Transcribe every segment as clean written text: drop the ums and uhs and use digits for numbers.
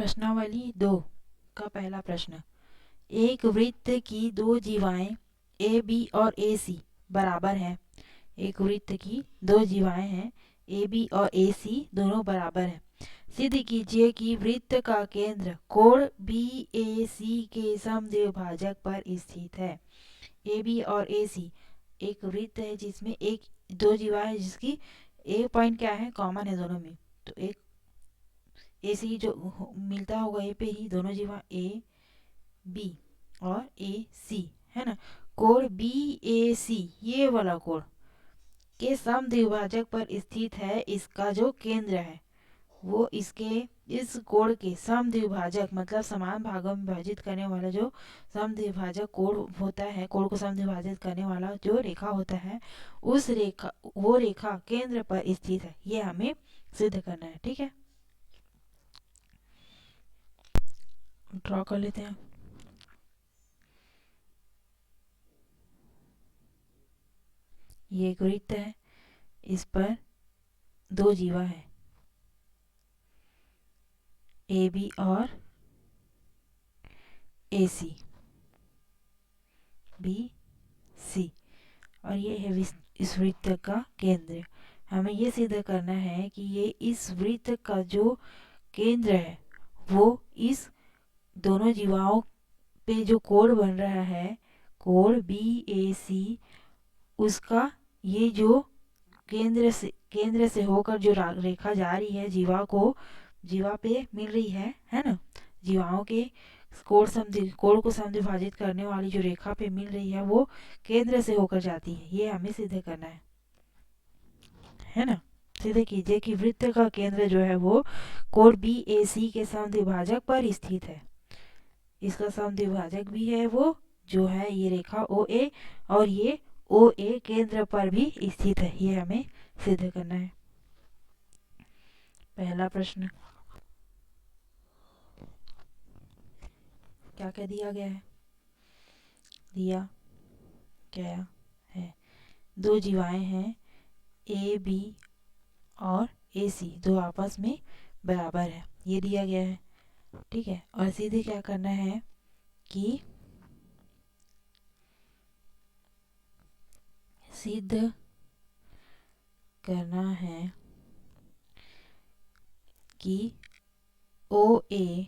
प्रश्नावली 2 का पहला प्रश्न। एक वृत्त की दो जीवाएं ए बी और ए सी बराबर हैं। एक वृत्त की दो जीवाएं हैं ए बी और ए सी दोनों बराबर हैं। सिद्ध कीजिए कि वृत्त का केंद्र कोण बी ए सी के समद्विभाजक पर स्थित है। ए बी और ए सी एक वृत्त है जिसमें एक दो जीवा है, जिसकी एक पॉइंट क्या है, कॉमन है दोनों में। तो एक ए सी जो मिलता होगा ए पे ही दोनों जीवा ए बी और ए सी है ना। कोण बी ए सी ये वाला कोण के समद्विभाजक पर स्थित है। इसका जो केंद्र है वो इसके इस कोण के समद्विभाजक मतलब समान भागों में विभाजित करने वाला जो समद्विभाजक कोण होता है, कोण को समद्विभाजित करने वाला जो रेखा होता है, उस रेखा वो रेखा केंद्र पर स्थित है। ये हमें सिद्ध करना है। ठीक है, ड्रॉ कर लेते हैं। ये एक वृत्त है, इस पर दो जीवा है ए बी और ए सी, बी सी, और ये है इस वृत्त का केंद्र। हमें ये सिद्ध करना है कि ये इस वृत्त का जो केंद्र है वो इस दोनों जीवाओं पे जो कोण बन रहा है, कोण बी ए सी, उसका ये जो केंद्र से होकर जो रेखा जा रही है जीवा पे मिल रही है ना। जीवाओं के कोण को समद्विभाजित करने वाली जो रेखा पे मिल रही है वो केंद्र से होकर जाती है। ये हमें सिद्ध करना है ना। सिद्ध कीजिए कि वृत्त का केंद्र जो है वो कोण बी ए सी के समद्विभाजक पर स्थित है। इसका समद्विभाजक भी है वो जो है ये रेखा ओ ए, और ये ओ ए केंद्र पर भी स्थित है। ये हमें सिद्ध करना है। पहला प्रश्न क्या क्या दिया गया है, दिया गया है दो जीवाएं हैं ए बी और ए सी, दो आपस में बराबर है, ये दिया गया है। ठीक है, और सीधे क्या करना है कि सिद्ध करना है कि ओ ए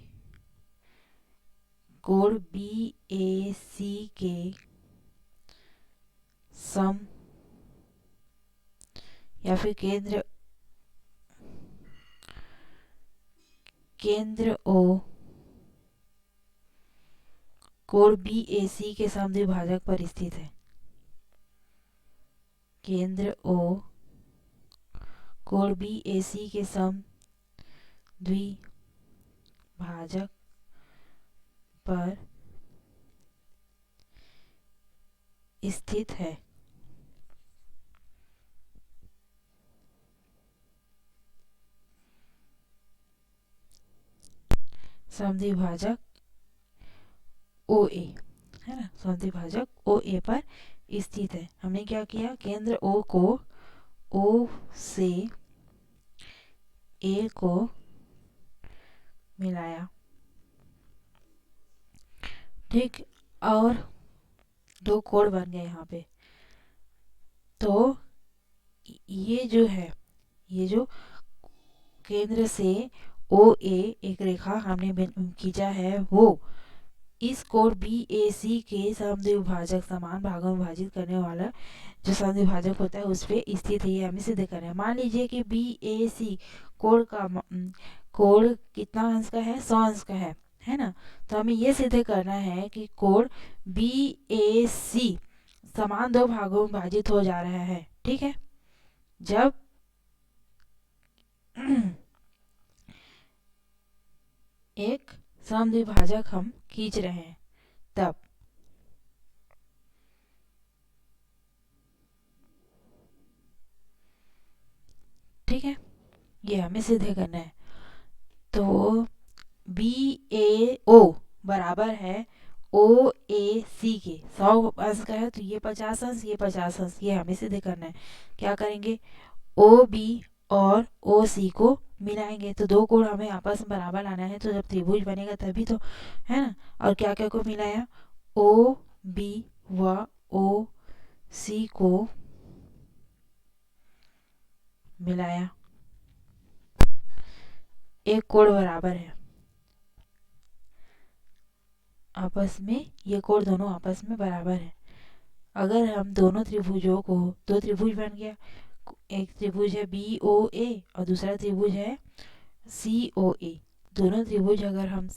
कोण बी ए सी के सम या फिर केंद्र ओ कोण बी ए सी के समद्विभाजक पर स्थित है। केंद्र ओ कोण बी ए सी के समद्विभाजक पर स्थित है। समद्विभाजक ओ ए है ना, समद्विभाजक ओ ए पर स्थित है। हमने क्या किया, केंद्र ओ को ओ से ए को मिलाया। ठीक, और दो कोण बन गए यहाँ पे। तो ये जो है, ये जो केंद्र से ओ ए एक रेखा हमने खींचा है वो इस कोण बी ए सी के समद्विभाजक समान भागों में विभाजित करने वाला जो समद्विभाजक होता है उस पे स्थित है। ये हमें सिद्ध करना है। मान लीजिए कि बी ए सी कोण कितना अंश का है, 100 अंश का है ना। तो हमें ये सिद्ध करना है कि कोण बी ए सी समान दो भागों में विभाजित हो जा रहा है। ठीक है, जब एक समद्विभाजक हम खींच रहे हैं तब ठीक है, ये हमें सिद्ध करना है। तो बी ए ओ बराबर है ओ ए सी के, 100 अंश का है तो ये 50 अंश, ये 50 अंश, ये हमें सिद्ध करना है। क्या करेंगे, ओ बी और ओ सी को मिलाएंगे। तो दो कोण हमें आपस में बराबर लाना है, तो जब त्रिभुज बनेगा तभी तो, है ना। और क्या क्या को मिलाया, ओ बी व ओ सी को मिलाया, एक कोण बराबर है आपस में, ये कोण दोनों आपस में बराबर है। अगर हम दोनों त्रिभुजों को, दो त्रिभुज बन गया, एक त्रिभुज है बी ओ ए और दूसरा त्रिभुज है सी ओ ए। दोनों त्रिभुज अगर हम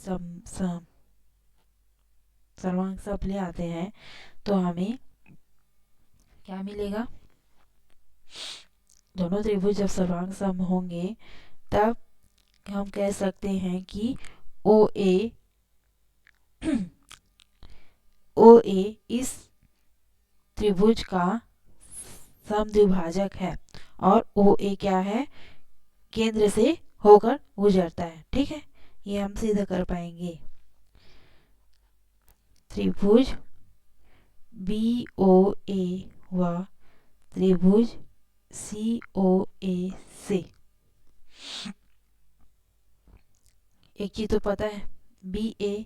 सर्वांग सम ले आते हैं तो हमें क्या मिलेगा, दोनों त्रिभुज जब सर्वांग सम होंगे तब हम कह सकते हैं कि ओ ए ओ ए इस त्रिभुज का समद्विभाजक है और ओ ए क्या है, केंद्र से होकर गुजरता है। ठीक है, ये हम सीधा कर पाएंगे। त्रिभुज बी ओ ए व त्रिभुज सी ओ ए से एक चीज तो पता है, बी ए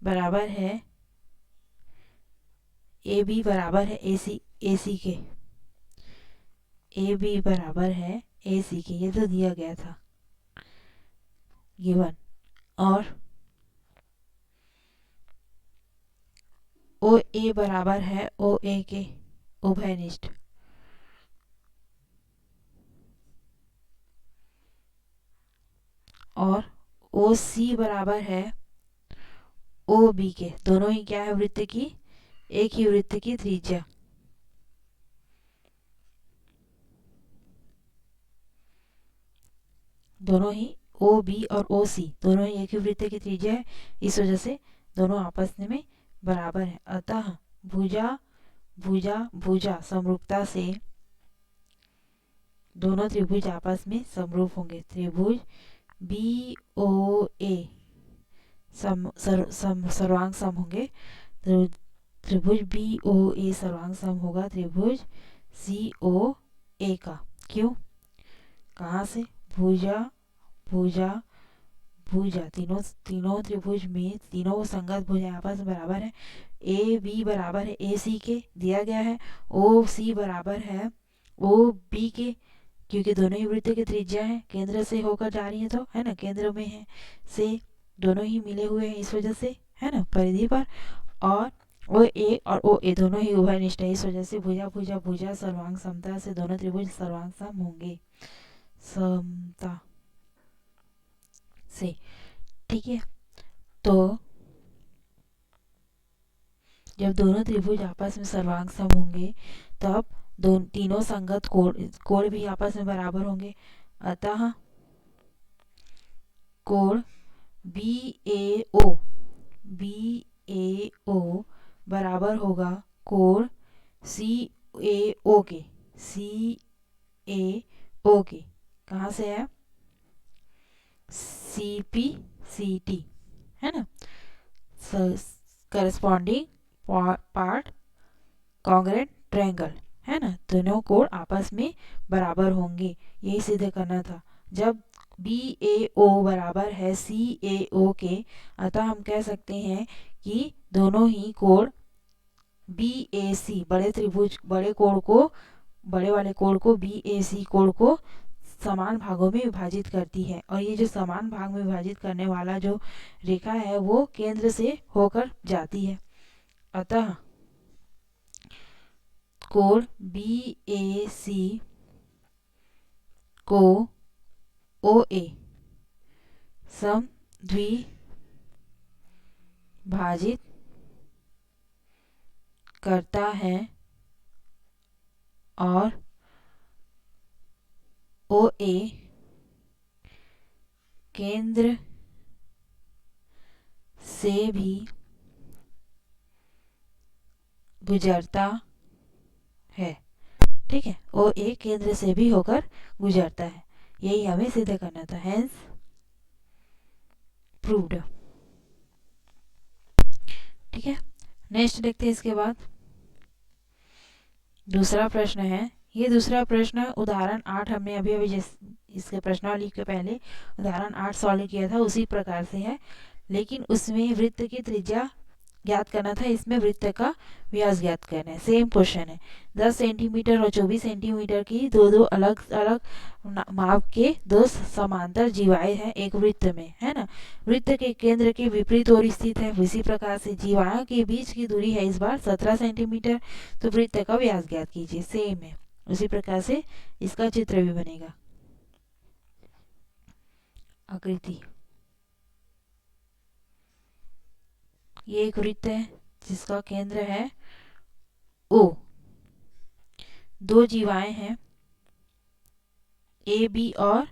बराबर है, ए बी बराबर है ए सी के, ए बी बराबर है ए सी के, ये तो दिया गया था गिवन। और ओ ए बराबर है ओ ए के उभयनिष्ठ, और ओ सी बराबर है ओ बी के, दोनों ही क्या है, वृत्त की, एक ही वृत्त की त्रिज्या। दोनों ही ओ बी और ओ सी दोनों ही एक ही वृत्त की त्रिज्या है, इस वजह से दोनों आपस में बराबर है। अतः भुजा भुजा भुजा समरूपता से दोनों त्रिभुज आपस में समरूप होंगे। त्रिभुज बी ओ ए सर्वांग सम होंगे, तो त्रिभुज बी ओ ए सर्वांग सम होगा त्रिभुज सी ओ ए का। क्यों, कहाँ से, भुजा भुजा भुजा, तीनों त्रिभुज में तीनों संगत भुजा आपस में बराबर है। ए बी बराबर है ए सी के, दिया गया है। ओ सी बराबर है ओ बी के, क्योंकि दोनों ही वृत्त की त्रिज्या है, केंद्र से होकर जा रही है, तो है ना, केंद्र में है से दोनों ही मिले हुए हैं इस वजह से, है ना, परिधि पर। और ओ ए और ओ ए दोनों ही उभयनिष्ठ है, इस वजह से भुजा भुजा भुजा सर्वांग समता से दोनों त्रिभुज सर्वांग सम होंगे, समता से। ठीक है, तो जब दोनों त्रिभुज आपस में सर्वांग सम होंगे तब तीनों संगत कोण भी आपस में बराबर होंगे। अतः कोण बी ए ओ बराबर होगा कोण सी ए ओ के, कहाँ से है, सी पी सी टी, है ना, करस्पॉन्डिंग पार्ट कॉन्ग्रेंट ट्रायंगल, है ना, दोनों कोण आपस में बराबर होंगे, यही सिद्ध करना था। जब बी ए ओ बराबर है सी ए ओ के, अतः हम कह सकते हैं कि दोनों ही कोण बी ए सी, बड़े त्रिभुज बड़े वाले कोण को बी ए सी कोण को समान भागों में विभाजित करती है, और ये जो समान भाग में विभाजित करने वाला जो रेखा है वो केंद्र से होकर जाती है। अतः कोण बी ए सी को ओ ए समद्विभाजित करता है और ओ ए केंद्र से भी गुजरता है। ठीक है, ओ ए केंद्र से भी होकर गुजरता है, यही हमें सिद्ध करना था, हेंस प्रूव्ड। ठीक है, नेक्स्ट देखते हैं इसके बाद दूसरा प्रश्न है। ये दूसरा प्रश्न उदाहरण 8 हमने अभी इसके प्रश्नावली के पहले उदाहरण 8 सॉल्व किया था उसी प्रकार से है, लेकिन उसमें वृत्त की त्रिज्या ज्ञात करना था, इसमें वृत्त का व्यास ज्ञात करना है। सेम क्वेश्चन है, 10 सेंटीमीटर और 24 सेंटीमीटर की दो अलग अलग माप के दो समांतर जीवाएं हैं एक वृत्त में, है ना। वृत्त के केंद्र के विपरीत ओर स्थित है। इसी प्रकार से जीवाओं के बीच की दूरी है इस बार 17 सेंटीमीटर, तो वृत्त का व्यास ज्ञात कीजिए। सेम है, उसी प्रकार से इसका चित्र भी बनेगा। आकृति, ये एक वृत्त है जिसका केंद्र है O, दो जीवाएं हैं ए बी और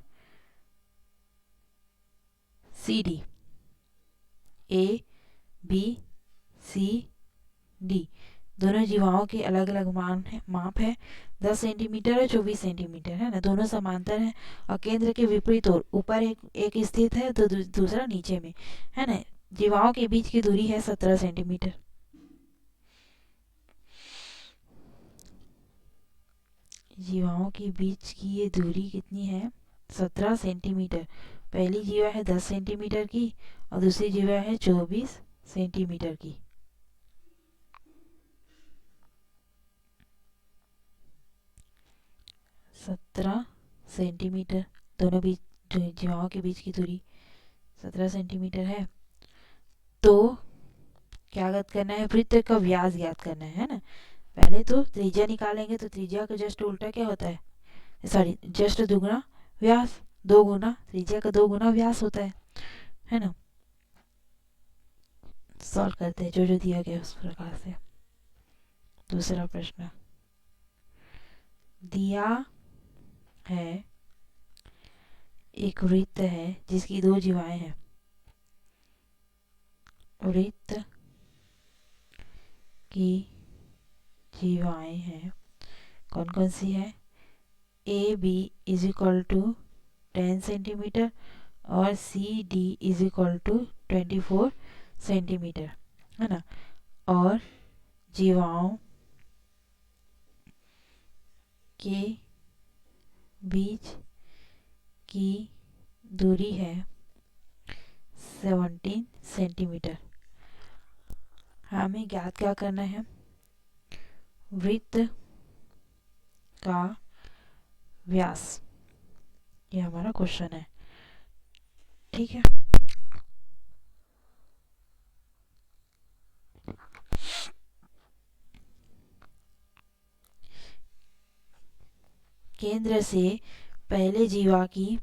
C D, A B C D, दोनों जीवाओं के अलग अलग माप है, 10 सेंटीमीटर और 24 सेंटीमीटर, है ना। दोनों समांतर हैं और केंद्र के विपरीत ओर, ऊपर एक स्थित है तो दूसरा नीचे में, है ना। जीवाओं के बीच की दूरी है 17 सेंटीमीटर। जीवाओं के बीच की ये दूरी कितनी है? 17 सेंटीमीटर। पहली जीवा है 10 सेंटीमीटर की और दूसरी जीवा है 24 सेंटीमीटर की। सत्रह सेंटीमीटर, दोनों बीच जीवाओं के बीच की दूरी 17 सेंटीमीटर है। तो क्या ज्ञात करना है? वृत्त का व्यास ज्ञात करना है ना। पहले तो त्रिज्या निकालेंगे, तो त्रिज्या का जस्ट उल्टा क्या होता है, सॉरी जस्ट दुगुना व्यास, 2 गुना त्रिज्या का 2 गुना व्यास होता है ना। सॉल्व करते हैं जो जो दिया गया उस प्रकार से। दूसरा प्रश्न दिया है, एक वृत्त है जिसकी 2 जीवाएं हैं। वृत्त की जीवाएं हैं, कौन कौन सी है? A B is equal to 10 centimetre और C D is equal to 24 centimetre, है ना। और जीवाओं के बीच की दूरी है 17 सेंटीमीटर। हमें ज्ञात क्या करना है? वृत्त का व्यास, ये हमारा क्वेश्चन है, ठीक है। केंद्र से पहले जीवा की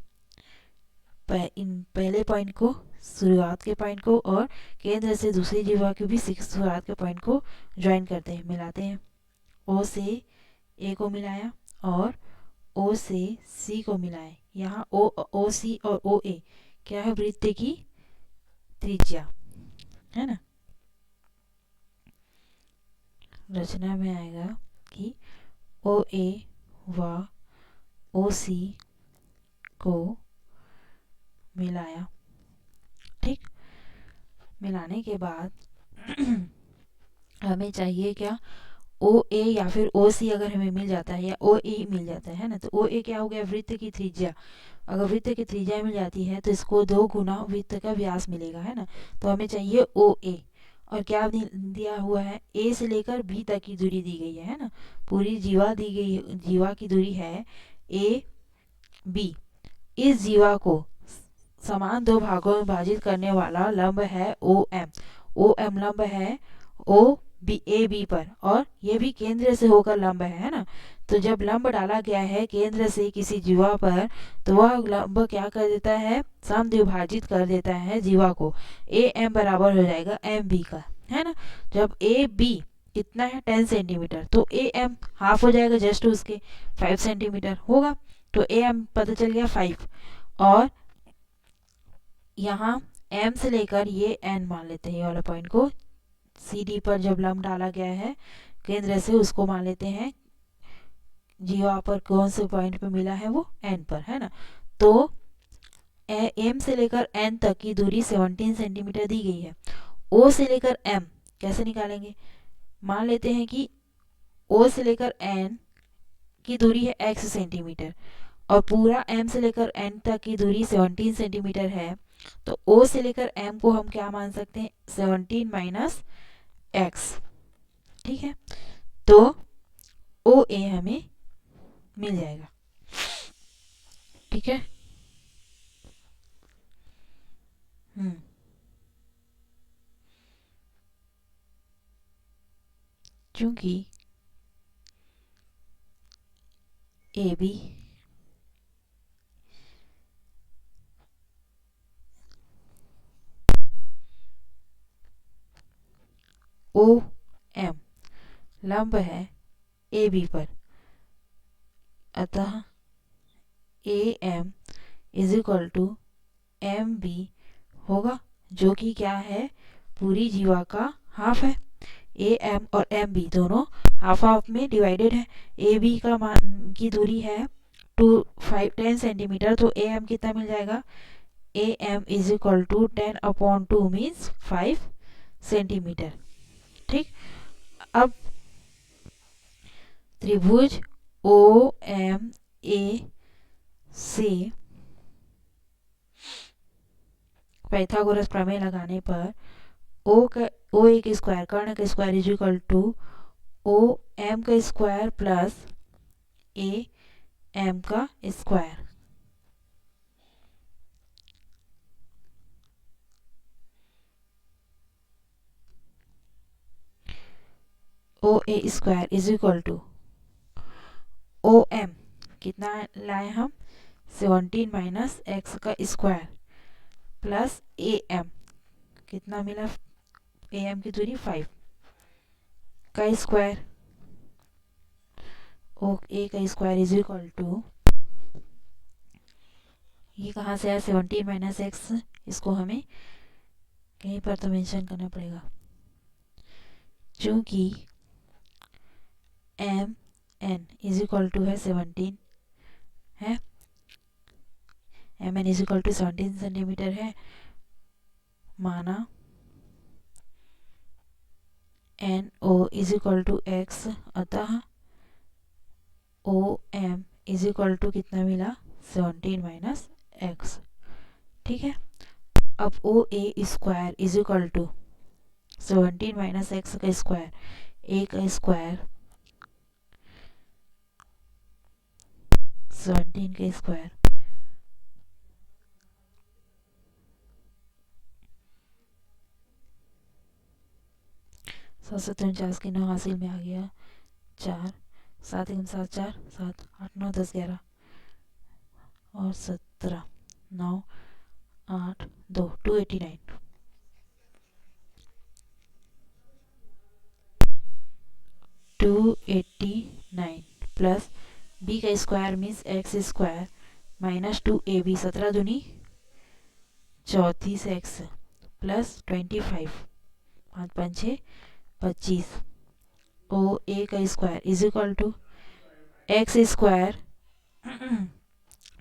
पहले पॉइंट को, शुरुआत के पॉइंट को, और केंद्र से दूसरी जीवा के भी शुरुआत के पॉइंट को ज्वाइन करते हैं, मिलाते हैं। ओ से ए को मिलाया और ओ से सी को मिलाए। यहाँ ओ सी और ओ ए क्या है? वृत्त की त्रिज्या, है ना। रचना में आएगा कि ओ ए व ओ सी को मिलाया, ठीक। मिलाने के बाद हमें चाहिए क्या? ओ ए या फिर ओ सी अगर हमें मिल जाता है या ओ ए मिल जाता है ना, तो ओ ए क्या हो गया? वृत्त की त्रिज्या। अगर वृत्त की त्रिज्या मिल जाती है तो इसको 2 गुना वृत्त का व्यास मिलेगा, है ना। तो हमें चाहिए ओ ए, और क्या दिया हुआ है? ए से लेकर बी तक की दूरी दी गई है ना। पूरी जीवा दी गई, जीवा की दूरी है ए बी। इस जीवा को समान 2 भागों में विभाजित करने वाला लंब है ओ एम। ओ एम लंब है ओ बी ए बी पर, और ये भी केंद्र से होकर लंब है ना। तो जब लंब डाला गया है केंद्र से किसी जीवा पर, तो वह लंब क्या कर देता है? समद्विभाजित कर देता है जीवा को। ए एम बराबर हो जाएगा एम बी का, है ना। जब ए बी कितना है? 10 सेंटीमीटर, तो ए एम हाफ हो जाएगा जस्ट उसके, 5 सेंटीमीटर होगा। तो ए एम पता चल गया 5, और यहाँ एम से लेकर ये एन मान लेते हैं, ये वाला पॉइंट को। सी डी पर जब लंब डाला गया है केंद्र से, उसको मान लेते हैं जीवा पर कौन से पॉइंट पे मिला है, वो एन पर, है ना। तो एम से लेकर एन तक की दूरी 17 सेंटीमीटर दी गई है। ओ से लेकर एम कैसे निकालेंगे? मान लेते हैं कि ओ से लेकर एन की दूरी है x सेंटीमीटर और पूरा m से लेकर n तक की दूरी 17 सेंटीमीटर है, तो o से लेकर m को हम क्या मान सकते हैं, 17 माइनस x। ठीक है, तो ओ ए हमें मिल जाएगा। ठीक है, क्योंकि ए बी ओ एम लंब है ए बी पर, अतः A M is equal to M B होगा, जो कि क्या है, पूरी जीवा का हाफ है। ए एम और एम बी दोनों हाफ हाफ में डिवाइडेड है। ए बी का मान की दूरी है 10 सेंटीमीटर, तो ए एम कितना मिल जाएगा, A M is equal to 10/2 means 5 centimetre. ठीक, अब त्रिभुज ओ एम ए से पाइथागोरस प्रमेय लगाने पर ओ ए का स्क्वायर, कर्ण का square is equal to O M का स्क्वायर प्लस ए एम का square. O A square is equal to O M कितना लाए हम, 17 माइनस एक्स का स्क्वायर प्लस ए एम कितना मिला, ए एम की दूरी 5 का स्क्वायर। ओ ए का स्क्वायर इज इक्वल टू, ये कहाँ से आया, 17 माइनस एक्स, इसको हमें कहीं पर तो मेंशन करना पड़ेगा, क्योंकि M N is equal to है 17 है, M N is equal to 17 centimetre है, माना N O is equal to X, अतः O M is equal to कितना मिला, 17 माइनस एक्स। ठीक है, अब O A square is equal to 17 minus x का स्क्वायर, ए का स्क्वायर 17 का स्क्वायर सात सौ 49 की 9 हासिल में आ गया, 4 7 1 7 4 7 8 9 10 11 और 17 9 8 2 289 289 प्लस बी का square means x square minus 2 A B, 17 दूनी 34 एक्स प्लस 25 5 5 6 25 ओ ए का square is equal to x square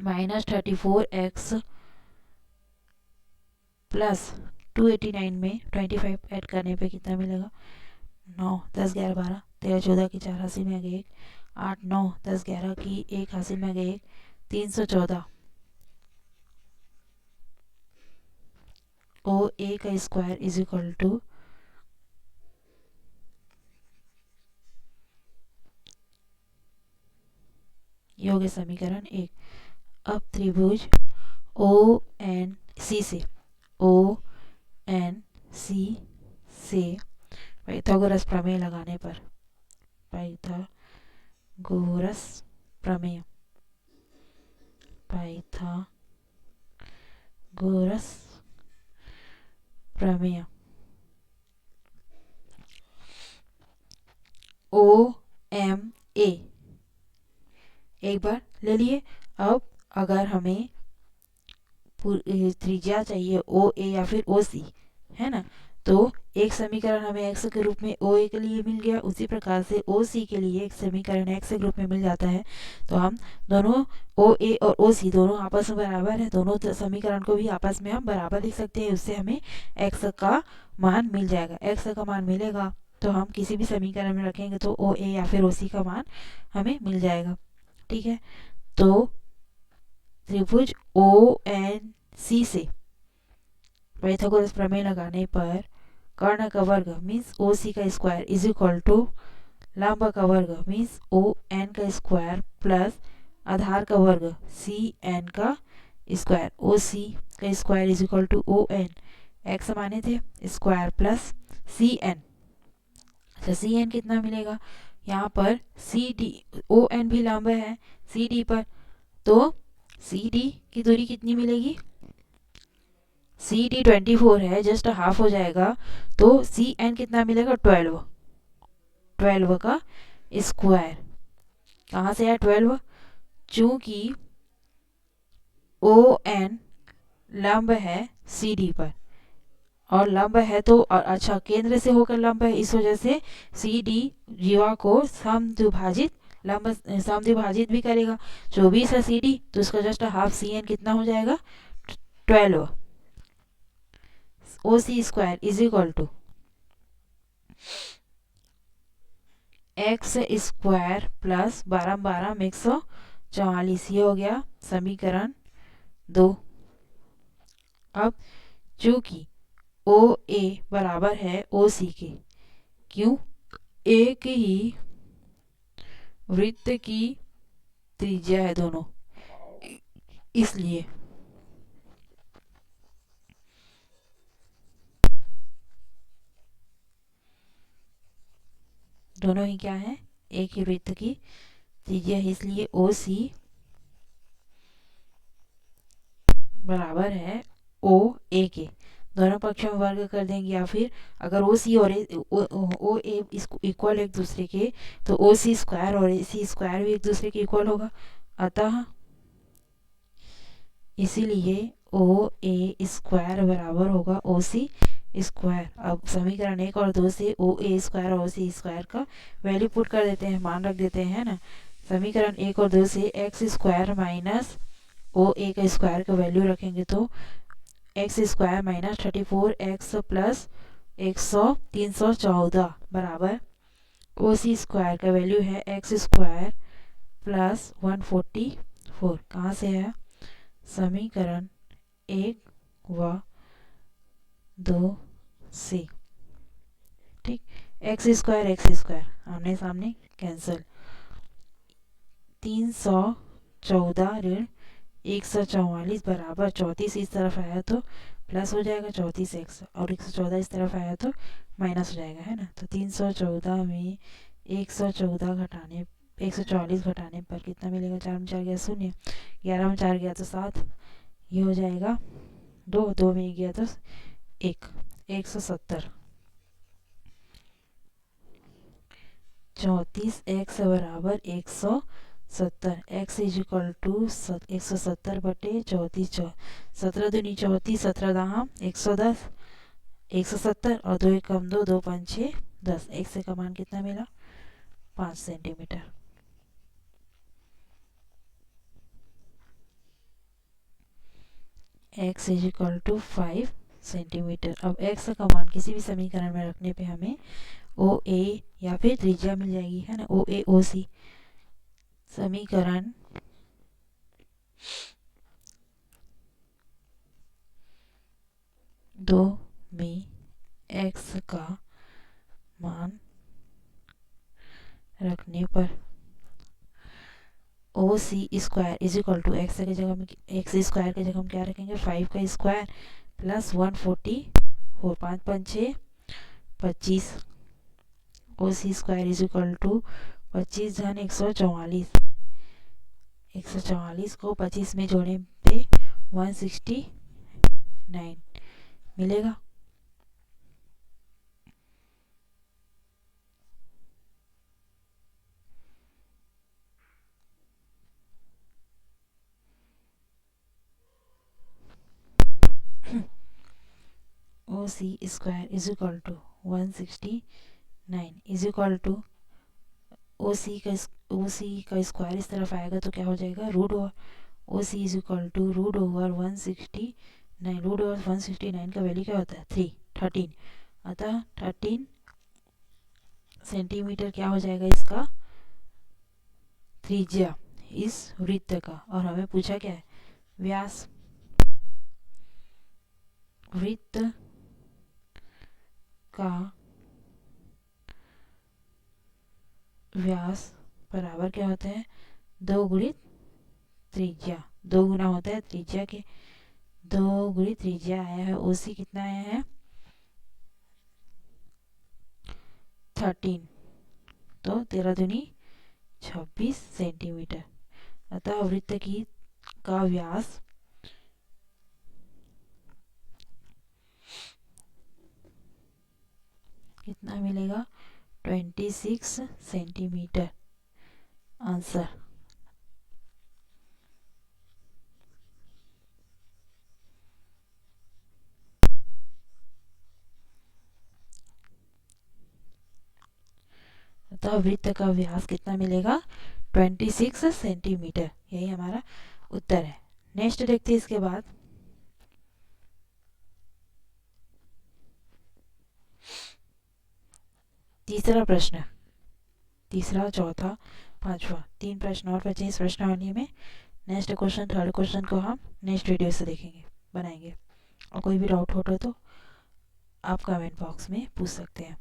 minus 34 x plus 289 में 25 ऐड करने पे कितना मिलेगा, 9 10 11 12 13 14 की 4 हासिल में आ गई 1, 8 9 10 11 की 1 हासिल में आ गई 1, 314 ओ ए का स्क्वायर इज इक्वल टू योग समीकरण 1। अब त्रिभुज ओ एन सी से पाइथागोरस प्रमेय लगाने पर, पाइथागोरस प्रमेय, पाइथागोरस प्रमेय ओ एम ए एक बार ले लिए। अब अगर हमें त्रिज्या चाहिए ओ ए या फिर ओ सी, है ना, तो एक समीकरण हमें एक्स के रूप में ओ ए के लिए मिल गया, उसी प्रकार से ओ सी के लिए एक समीकरण एक्स के रूप में मिल जाता है। तो हम दोनों ओ ए और ओ सी दोनों आपस में बराबर है, दोनों समीकरण को भी आपस में हम बराबर लिख सकते हैं, उससे हमें एक्स का मान मिल जाएगा। एक्स का मान मिलेगा तो हम किसी भी समीकरण में रखेंगे तो ओ ए या फिर ओ सी का मान हमें मिल जाएगा। ठीक है, तो त्रिभुज ONC से पाइथागोरस प्रमेय लगाने पर कर्ण का वर्ग मीन्स OC का स्क्वायर इज इक्वल टू लंब का वर्ग मीन्स ON का स्क्वायर प्लस आधार का वर्ग CN का स्क्वायर OC का square is equal to ON x माने थे स्क्वायर प्लस CN। अच्छा CN कितना मिलेगा, यहाँ पर CD ON भी लंब है CD पर, तो CD की दूरी कितनी मिलेगी, CD 24 है, जस्ट हाफ हो जाएगा, तो CN कितना मिलेगा 12 का स्क्वायर। कहाँ से आया 12, चूंकि ON लंब है CD पर और लंब है तो अच्छा केंद्र से होकर लंब है, इस वजह से CD जीवा को समद्विभाजित लंब समद्विभाजित भी करेगा। 24 है CD तो उसका जस्ट हाफ CN कितना हो जाएगा 12। OC square is equal to x square plus 12 में 144, ये हो गया समीकरण 2। अब चूंकि OA बराबर है OC के, क्यों, एक ही वृत्त की त्रिज्या है दोनों, इसलिए दोनों ही क्या है, एक ही वृत्त की त्रिज्या है, इसलिए OC बराबर है OA के। दोनों पक्षों में वर्ग कर देंगे, या फिर अगर OC और OA इक्वल एक दूसरे के तो OC स्क्वायर और AC स्क्वायर भी एक दूसरे के इक्वल होगा, अतः इसीलिए OA स्क्वायर बराबर होगा OC स्क्वायर। अब समीकरण 1 और 2 से OA स्क्वायर और OC स्क्वायर का वैल्यू पुट कर देते हैं, मान रख देते हैं ना। समीकरण 1 और 2 से x स्क्वायर माइनस OA का स्क्वायर का वैल्यू रखेंगे तो x square minus 34x plus 314 बराबर OC स्क्वायर का वैल्यू है x स्क्वायर प्लस 144। कहाँ से है, समीकरण 1 व 2 से, ठीक। x स्क्वायर आमने सामने कैंसिल, 314 ऋण 144 बराबर 34 इस तरफ आया तो प्लस हो जाएगा 34x, और 114 इस तरफ आया तो माइनस हो जाएगा, है ना। तो 314 में 114 घटाने 144 घटाने पर कितना मिलेगा, 4 में 4 गया 0, 11 में 4 गया तो 7, ये हो जाएगा 2 में गया तो 170। 34x बराबर 170, x इज इक्वल टू 170 बटे 34, 17 दूनी 34, 17 दाम 110, 170 और 2 कम 2, 2 5 6 10, x से का मान कितना मिला 5 centimetre. x is equal to 5 centimetre. अब x का मान किसी भी समीकरण में रखने पे हमें OA या फिर त्रिज्या मिल जाएगी, है ना, OA OC। समीकरण 2 में x का मान रखने पर OC square is equal to x की जगह में x स्क्वायर की जगह हम क्या रखेंगे 5 का square plus 144, 5 5 6 25, OC square is equal to 25 धन 144, 144 को 25 में जोड़ने पे 169 मिलेगा। OC square is equal to 169 is equal to OC का स्क्वायर इस तरफ आएगा तो क्या हो जाएगा root over OC is equal to root over 169। Root over 169 का वैल्यू क्या होता है 13, अतः 13 सेंटीमीटर क्या हो जाएगा इसका त्रिज्या इस वृत्त का। और हमें पूछा क्या है व्यास वृत्त का व्यास बराबर क्या होता है, 2 गुणित त्रिज्या। 2 गुना होता है त्रिज्या के, 2 गुणित त्रिज्या आया है, ओसी कितना आया है 13, तो 13 दूनी 26 सेंटीमीटर। अतः वृत्त की का व्यास कितना मिलेगा 26 सेंटीमीटर। आंसर। अतः वृत्त का व्यास कितना मिलेगा 26 सेंटीमीटर। यही हमारा उत्तर है। नेक्स्ट देखते हैं इसके बाद। तीसरा प्रश्न, तीसरा, चौथा, पांचवा, 3 प्रश्न और बचे इस प्रश्नावली में। नेक्स्ट क्वेश्चन, थर्ड क्वेश्चन को हम नेक्स्ट वीडियो से देखेंगे, बनाएंगे। और कोई भी डाउट हो तो आप कमेंट बॉक्स में पूछ सकते हैं।